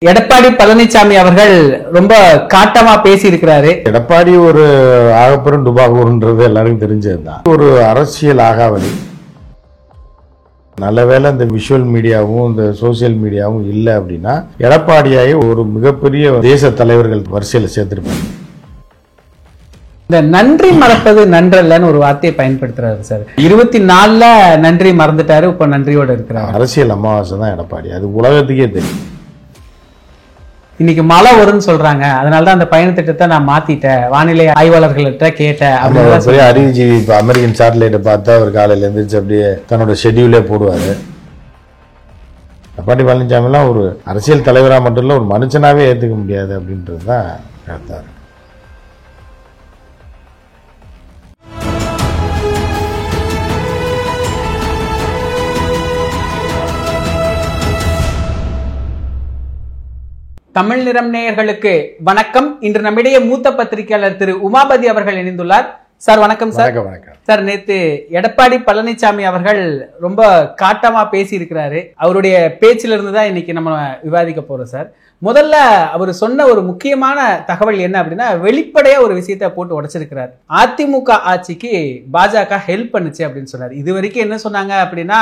எடப்பாடி பழனிசாமி அவர்கள் ரொம்ப காட்டமா பேசி இருக்கிறாரு. எடப்பாடி ஒரு ஆகப்பெரும் டுபாகூர்ன்றது எல்லாருக்கும் தெரிஞ்சதுதான். ஒரு அரசியல் ஆகாவலி. நல்ல வேளை இந்த விஷுவல் மீடியாவும் இந்த சோசியல் மீடியாவும் இல்லை அப்படின்னா எடப்பாடியாயை ஒரு மிகப்பெரிய தேச தலைவர்கள் வரிசையில் சேர்த்திருப்பாங்க. இந்த நன்றி மறப்பது நன்றல்லன்னு ஒரு வார்த்தையை பயன்படுத்துறாரு சார். 24ல நன்றி மறந்துட்டாரு, இப்ப நன்றியோட இருக்கிறார். அரசியல் அமாவாசை தான் எடப்பாடி, அது உலகத்துக்கே தெரியும். இன்னைக்கு மழை வரும்னு சொல்றாங்க, அதனாலதான் அந்த பயண திட்டத்தை நான் மாத்திட்டேன், வானிலை ஆய்வாளர்கள்ட்ட கேட்டேன். அறிவுஜீவி இப்போ அமெரிக்கன் சேட்டலைட்டை பார்த்தா அவர் காலையில் எழுந்திரிச்சு அப்படியே தன்னோட ஷெட்யூலே போடுவார். எடப்பாடி பழனிசாமிலாம் ஒரு அரசியல் தலைவராக மட்டும் இல்லை, ஒரு மனுஷனாவே ஏற்றுக்க முடியாது அப்படின்றது தான் கருத்தாரு. தமிழ் நிறம் நேயர்களுக்கு வணக்கம். இன்று நம்மிடையே மூத்த பத்திரிகையாளர் திரு உமாபதி அவர்கள் இணைந்துள்ளார். சார் வணக்கம் சார். வணக்கம் சார். நேத்து எடப்பாடி பழனிசாமி அவர்கள் ரொம்ப காட்டமா பேசி இருக்கிறாரு. அவருடைய பேச்சில இருந்து தான் இன்னைக்கு நம்ம விவாதிக்க போறோம் சார். முதல்ல அவர் சொன்ன ஒரு முக்கியமான தகவல் என்ன அப்படின்னா, வெளிப்படையா ஒரு விஷயத்த போட்டு உடைச்சிருக்கிறார். அதிமுக ஆட்சிக்கு பாஜக ஹெல்ப் பண்ணுச்சு அப்படின்னு சொன்னார். இது வரைக்கும் என்ன சொன்னாங்க அப்படின்னா,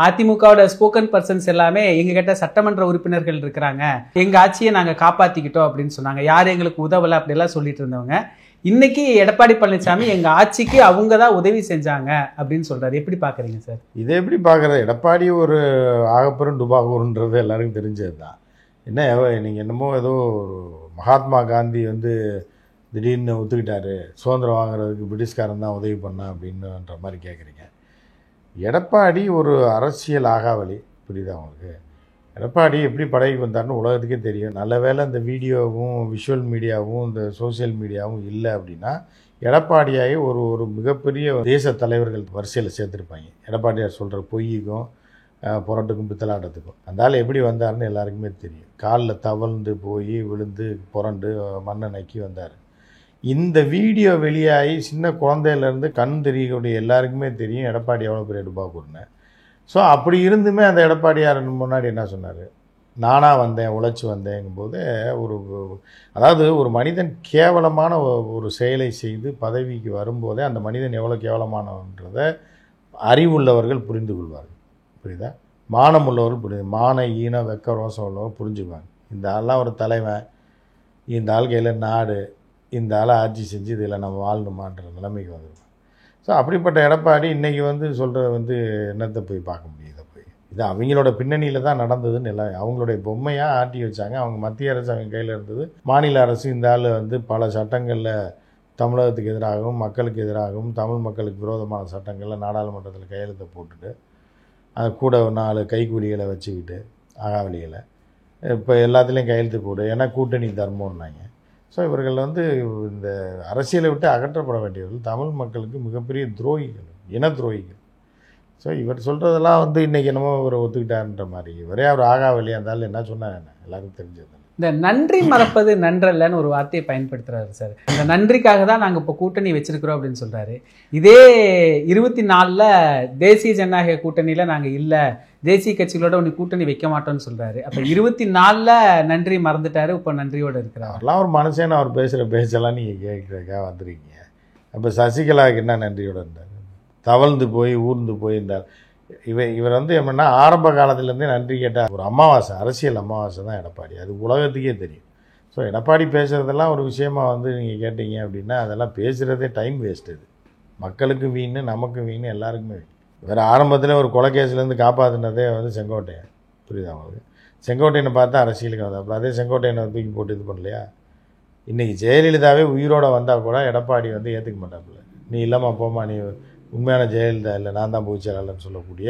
அதிமுகவோட ஸ்போக்கன் பர்சன்ஸ் எல்லாமே எங்க கிட்ட சட்டமன்ற உறுப்பினர்கள் இருக்கிறாங்க, எங்க ஆட்சியை நாங்க காப்பாத்திக்கிட்டோம் அப்படின்னு சொன்னாங்க, யாரும் எங்களுக்கு உதவல அப்படிலாம் சொல்லிட்டு இருந்தவங்க இன்னைக்கு எடப்பாடி பழனிசாமி எங்க ஆட்சிக்கு அவங்க தான் உதவி செஞ்சாங்க அப்படின்னு சொல்றாரு. எப்படி பாக்குறீங்க சார்? இதை எப்படி பாக்குறது? எடப்பாடி ஒரு ஆகப்பெரும் டுபாகூர்ன்றது எல்லாருக்கும் தெரிஞ்சது தான். என்ன நீங்கள் என்னமோ ஏதோ ஒரு மகாத்மா காந்தி திடீர்னு ஒத்துக்கிட்டாரு, சுதந்திரம் வாங்குறதுக்கு பிரிட்டிஷ்காரன் தான் உதவி பண்ணா அப்படின்னுன்ற மாதிரி கேட்குறீங்க. எடப்பாடி ஒரு அரசியல் ஆகாவலி, புரியுதா உங்களுக்கு? எடப்பாடி எப்படி படைக்கு வந்தார்னு உலகத்துக்கே தெரியும். நல்ல வேளை இந்த வீடியோவும் விஷுவல் மீடியாவும் இந்த சோசியல் மீடியாவும் இல்லை அப்படின்னா எடப்பாடியாயை ஒரு மிகப்பெரிய தேச தலைவர்கள் வரிசையில் சேர்த்துருப்பாங்க. எடப்பாடியார் சொல்கிற பொய்யுக்கும் புரட்டுக்கும் பித்தலாட்டத்துக்கும். அந்த ஆள் எப்படி வந்தார்னு எல்லாருக்குமே தெரியும். காலில் தவழ்ந்து போய் விழுந்து புரண்டு மண்ணை நக்கி வந்தார். இந்த வீடியோ வெளியாகி சின்ன குழந்தையிலேருந்து கண் தெரியக்கூடிய எல்லாருக்குமே தெரியும் எடப்பாடி எவ்வளோ பெரிய டுபாகூர்னு. ஸோ அப்படி இருந்துமே அந்த எடப்பாடியார் முன்னாடி என்ன சொன்னார்? நானாக வந்தேன், உழைச்சி வந்தேங்கும்போது அதாவது ஒரு மனிதன் கேவலமான ஒரு செயலை செய்து பதவிக்கு வரும்போதே அந்த மனிதன் எவ்வளோ கேவலமானவன்றதை அறிவுள்ளவர்கள் புரிந்து கொள்வார்கள். புரியுதா? மானம் உள்ளவர்கள் புரியுது, மான ஈனம் வெக்க ரோசம் உள்ளவர்கள் புரிஞ்சுக்குவாங்க. இந்த ஆள்லாம் ஒரு தலைவன், இந்த ஆள் கையில் நாடு, இந்த ஆளை ஆட்சி செஞ்சு இதில் நம்ம வாழணுமான்ற நிலைமைக்கு வந்துருவோம். ஸோ அப்படிப்பட்ட எடப்பாடி இன்றைக்கி சொல்கிறது என்னத்தை போய் பார்க்க முடியுது? இது அவங்களோட பின்னணியில் தான் நடந்ததுன்னு எல்லாம் அவங்களுடைய பொம்மையாக ஆட்டி வச்சாங்க. அவங்க மத்திய அரசு அவங்க கையில் இருந்தது. மாநில அரசு இந்த ஆள் பல சட்டங்களில் தமிழகத்துக்கு எதிராகவும் மக்களுக்கு எதிராகவும் தமிழ் மக்களுக்கு விரோதமான சட்டங்களில் நாடாளுமன்றத்தில் கையெழுத்தை போட்டுட்டு அது கூட 4 கைக்கூலிகளை வச்சுக்கிட்டு ஆகாவலிகளை இப்போ எல்லாத்துலேயும் கையெழுத்து போடு, ஏன்னா கூட்டணி தர்மம்னாங்க. ஸோ இவர்கள் இந்த அரசியலை விட்டு அகற்றப்பட வேண்டியவர்கள் தமிழ் மக்களுக்கு மிகப்பெரிய துரோகிகள், இன துரோகிகள். ஸோ இவர் சொல்கிறதெல்லாம் இன்றைக்கி என்னமோ இவர் ஒத்துக்கிட்டாருன்ற மாதிரி, இவரே அவர் ஆகாவலியாக இருந்தாலும் என்ன சொன்னாங்க என்ன எல்லாருக்கும் தெரிஞ்சது. இந்த நன்றி மறப்பது நன்றல்லன்னு ஒரு வார்த்தையை பயன்படுத்துறாரு சார். இந்த நன்றிக்காக தான் நாங்கள் இப்போ கூட்டணி வச்சிருக்கிறோம் அப்படின்னு சொல்றாரு. இதே 24ல தேசிய ஜனநாயக கூட்டணியில் நாங்கள் இல்லை, தேசிய கட்சிகளோட ஒன்று கூட்டணி வைக்க மாட்டோம்னு சொல்றாரு. அப்போ 24ல நன்றி மறந்துட்டாரு, இப்போ நன்றியோடு இருக்கிறார். அவர்லாம் ஒரு மனுஷன், அவர் பேசுகிற பேச்செல்லாம் நீங்கள் கேட்குறதுக்காக வந்துருக்கீங்க. அப்போ சசிகலாவுக்கு என்ன நன்றியோடு இருந்தார்? தவழ்ந்து போய் ஊர்ந்து போயிருந்தார். இவர் என்னன்னா ஆரம்ப காலத்துலேருந்தே நன்றி கேட்டால் ஒரு அமாவாசை, அரசியல் அமாவாசை தான் எடப்பாடி, அது உலகத்துக்கே தெரியும். ஸோ எடப்பாடி பேசுகிறதெல்லாம் ஒரு விஷயமா நீங்கள் கேட்டீங்க அப்படின்னா அதெல்லாம் பேசுகிறதே டைம் வேஸ்ட். இது மக்களுக்கு வீணு, நமக்கு வீணு, எல்லாருக்குமே வீணு. வேறு ஆரம்பத்தில் ஒரு கொலைகேஸ்லேருந்து காப்பாற்றினதே செங்கோட்டையன், புரியுதா அவங்களுக்கு? செங்கோட்டையனை பார்த்தா அரசியலுக்கு வந்தாப்புல, அதே செங்கோட்டையனை தூக்கி போட்டு இது பண்ணலையா? இன்றைக்கி ஜெயலலிதாவே உயிரோடு வந்தால் கூட எடப்பாடி ஏற்றுக்க மாட்டாப்புல. நீ இல்லைம்மா போமா, நீ உண்மையான ஜெயலலிதா இல்லை, நான் தான் பொதுச்செயலாளர்னு சொல்லக்கூடிய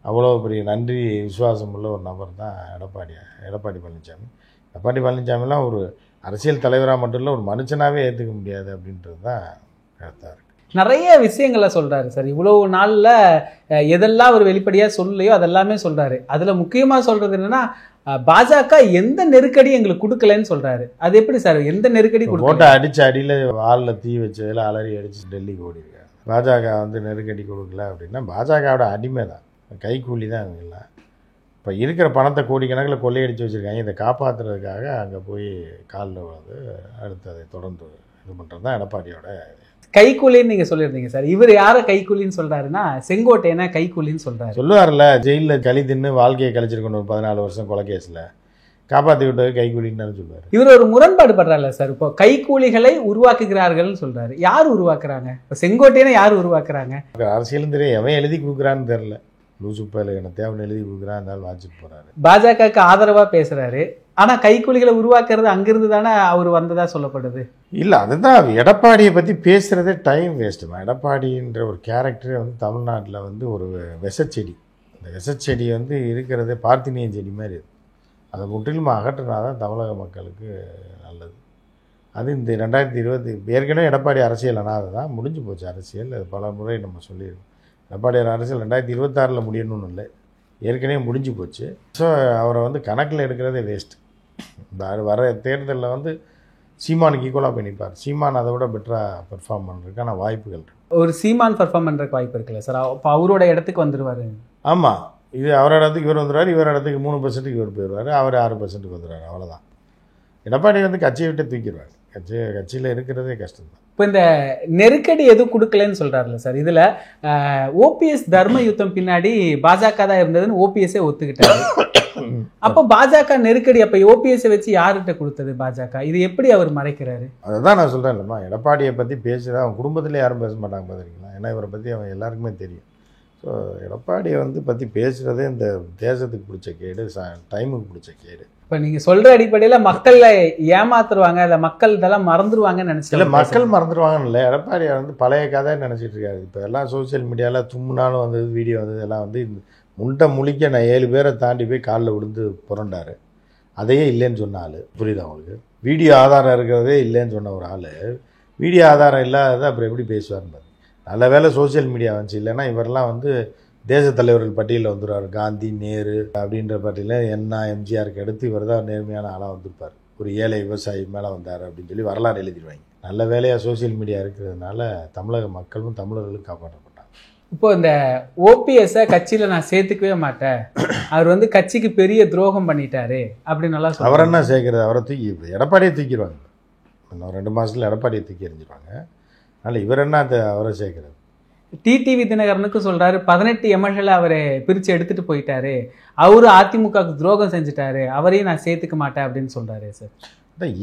அவ்வளோ பெரிய நன்றி விசுவாசம் உள்ள ஒரு நபர் தான் எடப்பாடி பழனிசாமி. எடப்பாடி பழனிசாமிலாம் ஒரு அரசியல் தலைவராக மட்டும் இல்லை, ஒரு மனுஷனாகவே ஏற்றுக்க முடியாது அப்படின்றது தான் கருத்தாக இருக்குது. நிறைய விஷயங்களை சொல்கிறாரு சார். இவ்வளோ நாளில் எதெல்லாம் அவர் வெளிப்படையாக சொல்லலையோ அதெல்லாமே சொல்கிறாரு. அதில் முக்கியமாக சொல்கிறது என்னென்னா, பாஜக எந்த நெருக்கடி எங்களுக்கு கொடுக்கலன்னு சொல்கிறாரு. அது எப்படி சார் எந்த நெருக்கடி போட்ட அடித்த அடியில் வாலில் தீ வச்சதில் அலறி அடித்து டெல்லிக்கு ஓடிருக்காரு. பாஜக நெருக்கடி கொடுக்கல அப்படின்னா பாஜகவோட அடிமை தான், கைக்கூலி தான். இவங்கெல்லாம் இப்போ இருக்கிற பணத்தை கோடிக்கணக்கில் கொள்ளையடிச்சு வச்சுருக்காங்க. இதை காப்பாற்றுறதுக்காக அங்கே போய் காலில் வந்து அடுத்து அதை தொடர்ந்து இது பண்ணுறது தான் எடப்பாடியோட கைக்கூலின்னு நீங்க சொல்லியிருந்தீங்க சார். இவர் யாரை கைக்கூலின்னு சொல்றாருன்னா செங்கோட்டையனை கைக்கூலின்னு சொல்றாரு. சொல்லுவார்ல, ஜெயிலில் களி தின்னு வாழ்க்கையை கழிச்சிருக்கணும் ஒரு 14 வருஷம் கொலை கேஸில், காப்பாற்றி விட்டது கைக்கூலின்னு சொல்லுவார். இவர் ஒரு முரண்பாடு பண்றாருல சார். இப்போ கைக்கூலிகளை உருவாக்குகிறார்கள்னு சொல்றாரு. யார் உருவாக்குறாங்க? இப்போ செங்கோட்டையனை யார் உருவாக்குறாங்க? அரசியலும் தெரியும், எவன் எழுதி கொடுக்குறான்னு தெரில. லூசு பயில என்ன தேவன் எழுதி கொடுக்குறான், இருந்தாலும் வாச்சிட்டு போகிறாரு. பாஜகவுக்கு ஆதரவா பேசுறாரு. ஆனா கைக்கூலிகளை உருவாக்குறது அங்கிருந்து தானே அவர் வந்ததா சொல்லப்படுது. இல்லை, அதுதான் எடப்பாடியை பற்றி பேசுகிறதே டைம் வேஸ்ட்டுமா. எடப்பாடின்ற ஒரு கேரக்டரே வந்து தமிழ்நாட்டில் வந்து ஒரு விஷச்செடி. இந்த விஷச்செடி வந்து இருக்கிறதே பார்த்தினியன் செடி மாதிரி இருக்குது. அதை முற்றிலும் அகற்றினா தான் தமிழக மக்களுக்கு நல்லது. அது இந்த 2020 ஏற்கனவே எடப்பாடி அரசியல் அனாதை தான், முடிஞ்சு போச்சு அரசியல். அது பல முறை நம்ம சொல்லியிருக்கோம். எடப்பாடியார் அரசியல் 2026 முடியணும்னு இல்லை, ஏற்கனவே முடிஞ்சு போச்சு. ஸோ அவரை வந்து கணக்கில் எடுக்கிறதே வேஸ்ட்டு. வர தேர்தலில் வந்து சீமானுக்கு ஈக்குவலாக போய் நிற்பார். சீமான் அதை விட பெட்டராக பெர்ஃபார்ம் பண்ணுறதுக்கான வாய்ப்புகள் இருக்குது. ஒரு சீமான் பெர்ஃபார்ம் பண்ணுறதுக்கு வாய்ப்பு இருக்குல்ல சார்? அப்போ அவரோட இடத்துக்கு வந்துடுவார். ஆமாம், இது அவரோட இடத்துக்கு இவர் வந்துடுவார், இவர் இடத்துக்கு 3% இவர் போயிடுவார், அவர் 6% வந்துடுவார். அவ்வளோதான். எடப்பாடி வந்து கட்சியை விட்டு தூக்கிடுவார். கட்சியில் இருக்கிறதே கஷ்டம்தான். இப்போ இந்த நெருக்கடி எதுவும் கொடுக்கலன்னு சொல்றாருல்ல சார். இதுல ஓபிஎஸ் தர்ம யுத்தம் பின்னாடி பாஜக தான் இருந்ததுன்னு ஓபிஎஸ்ஸே ஒத்துக்கிட்டாரு. அப்போ பாஜக நெருக்கடி அப்ப ஓபிஎஸ் வச்சு யார்கிட்ட கொடுத்தது பாஜக? இது எப்படி அவர் மறைக்கிறாரு? அதுதான் நான் சொல்றேன் இல்லைம்மா, எடப்பாடியை பற்றி பேசுகிறா அவன் குடும்பத்தில் யாரும் பேச மாட்டாங்க பார்த்துருக்கீங்களா? ஏன்னா இவரை பற்றி அவன் எல்லாருக்குமே தெரியும். ஸோ எடப்பாடியை வந்து பற்றி பேசுகிறதே இந்த தேசத்துக்கு பிடிச்ச கேடு, டைமுக்கு பிடிச்ச கேடு. இப்போ நீங்கள் சொல்கிற அடிப்படையில் மக்களை ஏமாத்துருவாங்க, இல்லை மக்கள் இதெல்லாம் மறந்துடுவாங்கன்னு நினச்சி? இல்லை, மக்கள் மறந்துடுவாங்கன்னு இல்லை, எடப்பாடியை வந்து பழைய கதை நினச்சிட்டு இருக்காரு. இப்போ எல்லாம் சோசியல் மீடியாவில் தும்முனாலும் வந்தது, வீடியோ வந்தது, எல்லாம் வந்து முண்டை முழிக்க நான் 7 பேரை தாண்டி போய் காலில் விழுந்து புரண்டார். அதையே இல்லைன்னு சொன்ன ஆள், புரியுதா உங்களுக்கு? வீடியோ ஆதாரம் இருக்கிறதே இல்லைன்னு சொன்ன ஒரு ஆள் வீடியோ ஆதாரம் இல்லாததை அப்புறம் எப்படி பேசுவார்னு. நல்ல வேலை சோசியல் மீடியா வந்துச்சு, இல்லைன்னா இவரெல்லாம் வந்து தேச தலைவர்கள் பட்டியலில் வந்துடுவார். காந்தி, நேரு அப்படின்ற பட்டியலில் என்ன எம்ஜிஆருக்கு அடுத்து இவர் தான் நேர்மையான ஆளாக வந்திருப்பார். ஒரு ஏழை விவசாயி மேலே வந்தார் அப்படின்னு சொல்லி வரலாறு எழுதிடுவாங்க. நல்ல வேலையாக சோசியல் மீடியா இருக்கிறதுனால தமிழக மக்களும் தமிழர்களும் காப்பாற்றப்பட்டாங்க. இப்போ இந்த ஓபிஎஸ்ஸை கட்சியில் நான் சேர்த்துக்கவே மாட்டேன், அவர் வந்து கட்சிக்கு பெரிய துரோகம் பண்ணிட்டாரு அப்படின்னு நல்லா சொல்லுவாங்க. அவர் என்ன சேர்க்கறது? அவரை தூக்கி எடப்பாடியை தூக்கிடுவாங்க. இன்னும் 2 மாதத்தில் எடப்பாடியை தூக்கி எறிஞ்சிடுவாங்க. அதனால் இவர் என்ன அவரை சேர்க்கறது? டிடிவி தினகரனுக்கு சொல்றாரு 18 எம்எல்ஏ அவரை பிரித்து எடுத்துட்டு போயிட்டாரு, அவரு அதிமுகவுக்கு துரோகம் செஞ்சுட்டாரு, அவரையும் நான் சேர்த்துக்க மாட்டேன் அப்படின்னு சொல்றாரு சார்.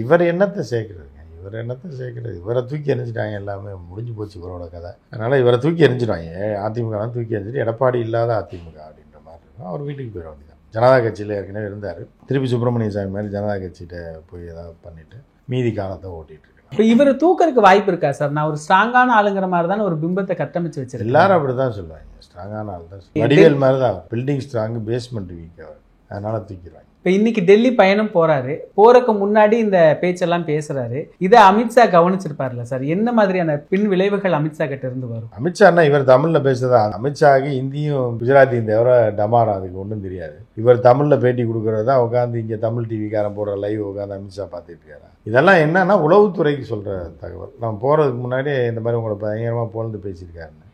இவர் என்னத்தை சேர்க்கறதுங்க? இவர் என்னத்தை சேர்க்கறது? இவரை தூக்கி எறிஞ்சிட்டாங்க, எல்லாமே முடிஞ்சு போச்சு இவரோட கதை. அதனால் இவரை தூக்கி எறிஞ்சிடுவாங்க. அதிமுக தூக்கி எறிஞ்சிட்டு எடப்பாடி இல்லாத அதிமுக அப்படின்ற மாதிரி இருக்கும். அவர் வீட்டுக்கு போயிட வேண்டியதான். ஜனதா கட்சியில் ஏற்கனவே இருந்தார். திருப்பி சுப்பிரமணிய சாமி மாதிரி ஜனதா கட்சிகிட்ட போய் ஏதாவது பண்ணிவிட்டு மீதி காலத்தை ஓட்டிகிட்டு இருக்காங்க. இப்போ இவர் தூக்கறதுக்கு வாய்ப்பு இருக்கா சார்? நான் ஒரு ஸ்ட்ராங்கான ஆளுங்கிற மாதிரி தானே ஒரு பிம்பத்தை கட்டமைச்சு வச்சிருக்கேன். எல்லாரும் அப்படி தான் சொல்லுவாங்க, ஸ்ட்ராங்கான ஆள் தான். வடிவேல் மாதிரி தான், பில்டிங் ஸ்ட்ராங், பேஸ்மெண்ட் வீக், அவர் அதனால தூக்கிடுவாங்க. இப்போ இன்னைக்கு டெல்லி பயணம் போறாரு, போறதுக்கு முன்னாடி இந்த பேச்செல்லாம் பேசுறாரு. இதை அமித்ஷா கவனிச்சிருப்பார்ல சார்? என்ன மாதிரியான பின் விளைவுகள் அமித்ஷா கிட்ட இருந்து வரும்? அமித்ஷான்னா இவர் தமிழ்ல பேசுறதா? அமித்ஷாவுக்கு ஹிந்தியும் குஜராத்தியும் தவிர டமாரா அதுக்கு ஒன்றும் தெரியாது. இவர் தமிழ்ல பேட்டி கொடுக்கறதா உட்காந்து இங்கே தமிழ் டிவிக்காரன் போடுற லைவ் உட்காந்து அமித்ஷா பார்த்துட்டு இருக்காரு. இதெல்லாம் என்னன்னா உளவுத்துறைக்கு சொல்ற தகவல். நம்ம போறதுக்கு முன்னாடி இந்த மாதிரி உங்களை பயங்கரமா புகழ்ந்து பேசியிருக்காருன்னு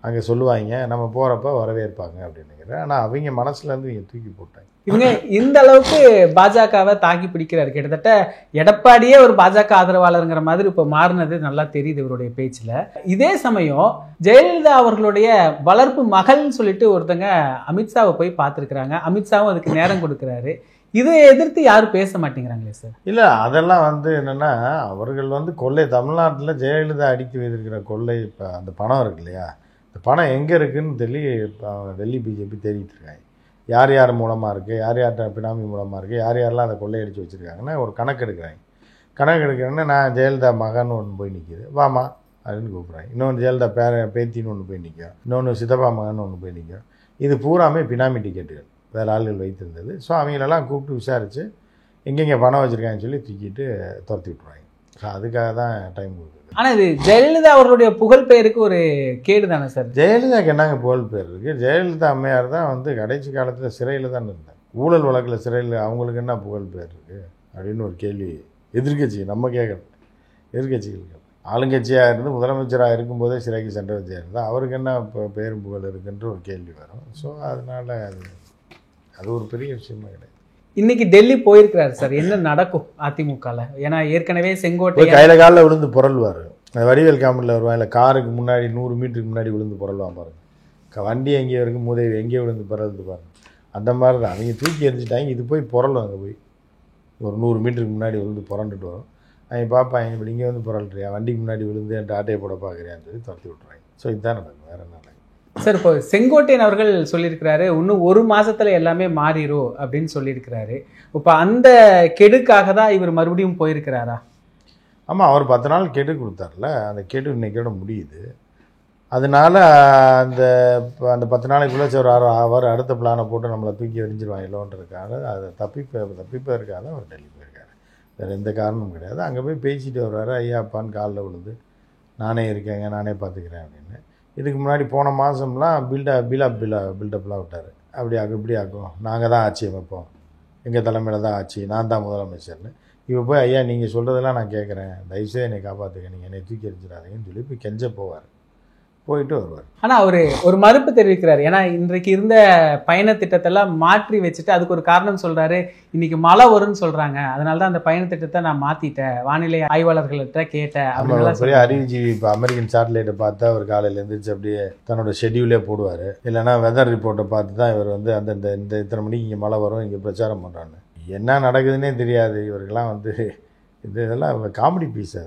அங்கே சொல்லுவாங்க, நம்ம போறப்ப வரவேற்பாங்க அப்படின்னு. ஆனால் அவங்க மனசுல இருந்து இவங்க தூக்கி போட்டாங்க. இவங்க இந்த அளவுக்கு பாஜகவை தாக்கி பிடிக்கிறாரு. கிட்டத்தட்ட எடப்பாடியே ஒரு பாஜக ஆதரவாளருங்கிற மாதிரி இப்போ மாறினது நல்லா தெரியுது இவருடைய பேச்சுல. இதே சமயம் ஜெயலலிதா அவர்களுடைய வளர்ப்பு மகள்னு சொல்லிட்டு ஒருத்தங்க அமித்ஷாவை போய் பார்த்துருக்குறாங்க. அமித்ஷாவும் அதுக்கு நேரம் கொடுக்குறாரு. இதை எதிர்த்து யாரும் பேச மாட்டேங்கிறாங்களே சார்? இல்லை, அதெல்லாம் வந்து என்னன்னா அவர்கள் வந்து கொள்ளை, தமிழ்நாட்டில் ஜெயலலிதா அடித்து வைத்திருக்கிற கொள்ளை, இப்போ அந்த பணம் இருக்கு இல்லையா, இந்த பணம் எங்கே இருக்குதுன்னு டெல்லி பிஜேபி தேடிட்டு இருக்காங்க. யார் யார் மூலமாக இருக்குது, யார் யார்கிட்ட பினாமி மூலமாக இருக்குது, யார் யாரெல்லாம் அதை கொள்ளையடிச்சு வச்சுருக்காங்கன்னா ஒரு கணக்கு எடுக்கிறாங்க. கணக்கு எடுக்கிறேன்னா நான் ஜெயலலிதா மகன் ஒன்று போய் நிற்கிது, வாமா அப்படின்னு கூப்பிட்றாங்க. இன்னொன்று ஜெயலலிதா பேத்தின்னு ஒன்று போய் நிற்கும், இன்னொன்று சித்தப்பா மகன் ஒன்று போய் நிற்கும். இது பூராமே பினாமி டிக்கெட்டுகள் வேறு ஆள்கள் வைத்திருந்தது. ஸோ அவங்களெல்லாம் கூப்பிட்டு விசாரித்து எங்கெங்கே பணம் வச்சுருக்காங்கன்னு சொல்லி தூக்கிட்டு துரத்தி விட்ருவாங்க. ஸோ அதுக்காக தான் டைம் கொடுக்குது. ஆனால் இது ஜெயலலிதா அவர்களுடைய புகழ் பெயருக்கு ஒரு கேடு தானே சார்? ஜெயலலிதாவுக்கு என்னங்க புகழ் பேர் இருக்குது? ஜெயலலிதா அம்மையார் தான் வந்து கடைசி காலத்தில் சிறையில் தான் இருந்தாங்க. ஊழல் வழக்கில் சிறையில், அவங்களுக்கு என்ன புகழ் பேர் இருக்குது அப்படின்னு ஒரு கேள்வி எதிர்கட்சி நம்ம கேட்குறது. எதிர்கட்சிகள் ஆளுங்கட்சியாக இருந்து முதலமைச்சராக இருக்கும்போதே சிறைக்கு சென்றவர் ஜெயலலிதா, அவருக்கு என்ன இப்போ பேரும் புகழ் இருக்குன்ற ஒரு கேள்வி வரும். ஸோ அதனால் அது அது ஒரு பெரிய விஷயமா கிடையாது. இன்னைக்கு டெல்லி போயிருக்கிறாரு சார், என்ன நடக்கும் அதிமுகல? ஏன்னா ஏற்கனவே செங்கோட்டை கையில காலில் விழுந்து புரள்வார். வடிவேல் காமெடியில் வருவான், இல்லை காருக்கு முன்னாடி 100 மீட்டருக்கு முன்னாடி விழுந்து புரள்வான் பாருங்க. வண்டி எங்கேயோ இருக்குது, மூதேவி எங்கேயோ விழுந்து புரளுது பாருங்க. அந்த மாதிரி தான் அவங்க தூக்கி எரிஞ்சிட்டாங்க. இது போய் புரளும், அங்கே போய் ஒரு 100 மீட்டருக்கு முன்னாடி விழுந்து புரண்டுட்டு வரும். அவங்க பார்ப்பாங்க, இப்படி இங்கே வந்து புரள்றியா, வண்டிக்கு முன்னாடி விழுந்து என் டாட்டையை போட பார்க்குறியான்னு சொல்லி துரத்தி விட்றாங்க. ஸோ இதுதான் நடக்கும், வேறு என்ன நடக்கும் சார்? இப்போ செங்கோட்டையன் அவர்கள் சொல்லியிருக்கிறாரு, இன்னும் 1 மாசத்துல எல்லாமே மாறிடும் அப்படின்னு சொல்லியிருக்கிறாரு. இப்போ அந்த கெடுக்காக தான் இவர் மறுபடியும் போயிருக்கிறாரா? ஆமாம், அவர் 10 நாள் கெடு கொடுத்தார்ல, அந்த கெடு இன்னைக்கோட முடியுது. அதனால அந்த 10 நாளைக்குள்ளே அவர் அடுத்த பிளானை போட்டு நம்மளை தூக்கி எறிஞ்சிருவாங்களோன்றதுக்காக, அதை தப்பிப்பதற்காக தான் அவர் டெல்லி போயிருக்காரு. வேறு எந்த காரணமும் கிடையாது. அங்கே போய் பேசிட்டு வருவார், ஐயா அப்பான்னு காலில் விழுந்து நானே இருக்கேங்க, நானே பார்த்துக்கிறேன் அப்படின்னு. இதுக்கு முன்னாடி போன மாதம்லாம் பில்டப்லாம் விட்டார். அப்படி ஆகும், இப்படி ஆகும், நாங்கள் தான் ஆட்சி அமைப்போம், எங்கள் தலைமையில் தான் ஆட்சி, நான் தான் முதலமைச்சர்னு. இப்போ போய் ஐயா நீங்கள் சொல்கிறதெல்லாம் நான் கேட்குறேன், தயவுசெய்து என்னை காப்பாற்றுங்க, நீங்கள் என்னை தூக்கி எரிஞ்சிடாதீங்கன்னு சொல்லி போய் கெஞ்ச போவார், போயிட்டு வருவார். ஆனால் அவர் ஒரு மறுப்பு தெரிவிக்கிறார். ஏன்னா இன்றைக்கு இருந்த பயண திட்டத்தெல்லாம் மாற்றி வச்சுட்டு அதுக்கு ஒரு காரணம் சொல்றாரு, இன்னைக்கு மழை வரும்னு சொல்றாங்க, அதனால தான் அந்த பயண திட்டத்தை நான் மாத்திட்டேன், வானிலை ஆய்வாளர்கள்ட்ட கேட்டேன். பெரிய அறிவுஜீவி. இப்போ அமெரிக்கன் சேட்டலைட்டை பார்த்தா அவர் காலையில் எழுந்திரிச்சு அப்படியே தன்னோட ஷெட்யூலே போடுவார். இல்லைன்னா வெதர் ரிப்போர்ட்டை பார்த்து தான் இவர் வந்து இந்த இத்தனை மணிக்கு இங்கே மழை வரும், இங்கே பிரச்சாரம் பண்ணுறான்னு. என்ன நடக்குதுன்னே தெரியாது இவருக்கெல்லாம். இதெல்லாம் காமெடி பீஸாக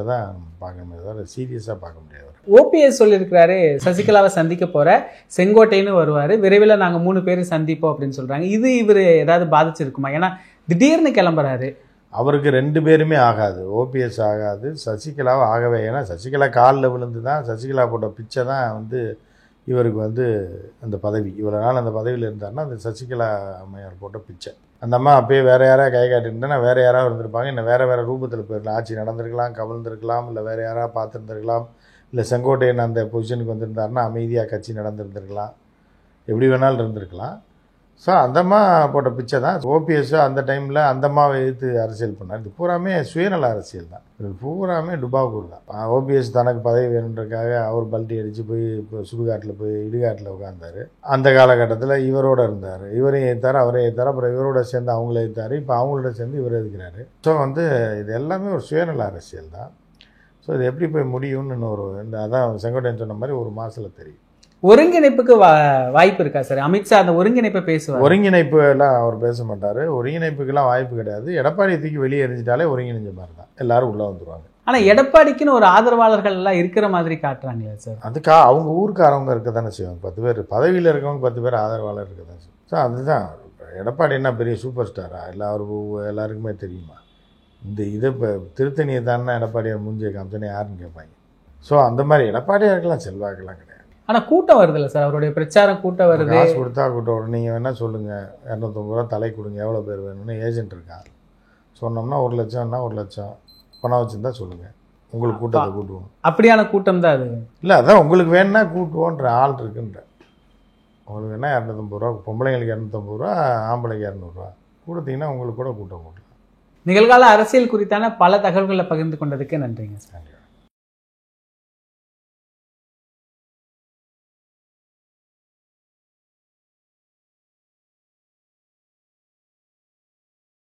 தான் பார்க்கணுமே தவிர சீரியஸாக பார்க்க முடியாது. ஓபிஎஸ் சொல்லியிருக்கிறாரு, சசிகலாவை சந்திக்க போற, செங்கோட்டைன்னு வருவார், விரைவில் நாங்கள் 3 பேரும் சந்திப்போம் அப்படின்னு சொல்றாங்க. இது இவர் ஏதாவது பாதிச்சிருக்குமா? ஏன்னா திடீர்னு கிளம்புறாரு. அவருக்கு 2 பேருமே ஆகாது. ஓபிஎஸ் ஆகாது, சசிகலாவை ஆகவே. ஏன்னா சசிகலா காலில் விழுந்து தான், சசிகலா போட்ட பிச்சை தான் இவருக்கு அந்த பதவி. இவ்வளோ நாள் அந்த பதவியில் இருந்தாருன்னா அந்த சசிகலா அம்மையார் போட்ட பிச்சை. அந்த அம்மா அப்பயே வேறு யாராவது கை காட்டியிருந்தேன்னா வேறு யாராவது இருந்திருப்பாங்க, இன்னும் வேறு ரூபத்தில் போயிருக்கலாம், ஆட்சி நடந்திருக்கலாம், கவிழ்ந்திருக்கலாம், இல்லை வேறு யாராவது பார்த்துருந்துருக்கலாம், இல்லை செங்கோட்டையன் அந்த பொசிஷனுக்கு வந்திருந்தாருன்னா அமைதியாக கட்சி நடந்துருந்துருக்கலாம், எப்படி வேணாலும் இருந்திருக்கலாம். ஸோ அந்தம்மா போட்ட பிச்சை தான். ஓபிஎஸ் அந்த டைமில் அந்தம்மாவை எதிர்த்து அரசியல் பண்ணார். இது பூராமே சுயநல அரசியல் தான், இது பூராமே டுபாக்கூர் தான். ஓபிஎஸ் தனக்கு பதவி வேணுன்றக்காக அவர் பல்ட்டி அடித்து போய் இப்போ சுடுகாட்டில் போய் இடுகாட்டில் உட்கார்ந்தார். அந்த காலகட்டத்தில் இவரோட இருந்தார், இவரையும் எதிர்த்தார், அவரையும் எதிர்த்தார், அப்புறம் இவரோட சேர்ந்து அவங்கள எதிர்த்தார், இப்போ அவங்களோட சேர்ந்து இவர் எதிர்க்கிறாரு. ஸோ இது எல்லாமே ஒரு சுயநல அரசியல் தான். ஸோ இது எப்படி போய் முடியும்னு அதான் செங்கோட்டையன் சொன்ன மாதிரி 1 மாதத்தில் தெரியும். ஒருங்கிணைப்புக்கு வாய்ப்பு இருக்கா சார்? அமித்ஷா அந்த ஒருங்கிணைப்பை பேசுவார். ஒருங்கிணைப்பு எல்லாம் அவர் பேச மாட்டார். ஒருங்கிணைப்புக்கெல்லாம் வாய்ப்பு கிடையாது. எடப்பாடி தூக்கி வெளியே எரிஞ்சிட்டாலே ஒருங்கிணைஞ்ச மாதிரி தான், எல்லாரும் உள்ளே வந்துடுவாங்க. ஆனால் எடப்பாடிக்குன்னு ஒரு ஆதரவாளர்கள் எல்லாம் இருக்கிற மாதிரி காட்டுறாங்களே சார். அதுக்காக அவங்க ஊருக்காரவங்க இருக்க தானே செய்வாங்க. 10 பேர் பதவியில் இருக்கவங்க 10 பேர் ஆதரவாளர் இருக்க தான் செய்வாங்க. ஸோ அதுதான் எடப்பாடி என்ன பெரிய சூப்பர் ஸ்டாரா? எல்லாருக்குமே தெரியுமா? இதை இப்போ திருத்தணியை தானே எடப்பாடியார் மூஞ்சியை காமிச்சோன்னே யாருன்னு கேட்பாங்க. ஸோ அந்த மாதிரி எடப்பாடியாருக்கெல்லாம் செல்வாக்கெல்லாம் கிடையாது. ஆனால் கூட்டம் வருது இல்லை சார், அவருடைய பிரச்சாரம் கூட்டம் வருது. காசு கொடுத்தா கூட்டம் வரும். நீங்கள் வேணால் சொல்லுங்கள், 250 ரூபா தலை கொடுங்க, எவ்வளோ பேர் வேணும்னு ஏஜென்ட் இருக்கான். சொன்னோம்னா 1 லட்சம்னா 1 லட்சம் பணம் வச்சுருந்தா சொல்லுங்கள், உங்களுக்கு கூட்டத்தை கூட்டுவோம். அப்படியான கூட்டம் தான் அது. இல்லை, அதான் உங்களுக்கு வேணுன்னா கூட்டுவோன்ற ஆள் இருக்குன்ற. உங்களுக்கு வேணால் 250 ரூபா, பொம்பளைங்களுக்கு 250 ரூபா, ஆம்பளைக்கு 200 ரூபா கொடுத்தீங்கன்னா உங்களுக்கு கூட கூட்டம் கூட்டலாம். நிகழ்கால அரசியல் குறித்தான பல தகவல்களை பகிர்ந்து கொண்டதுக்கு நன்றிங்க சார்.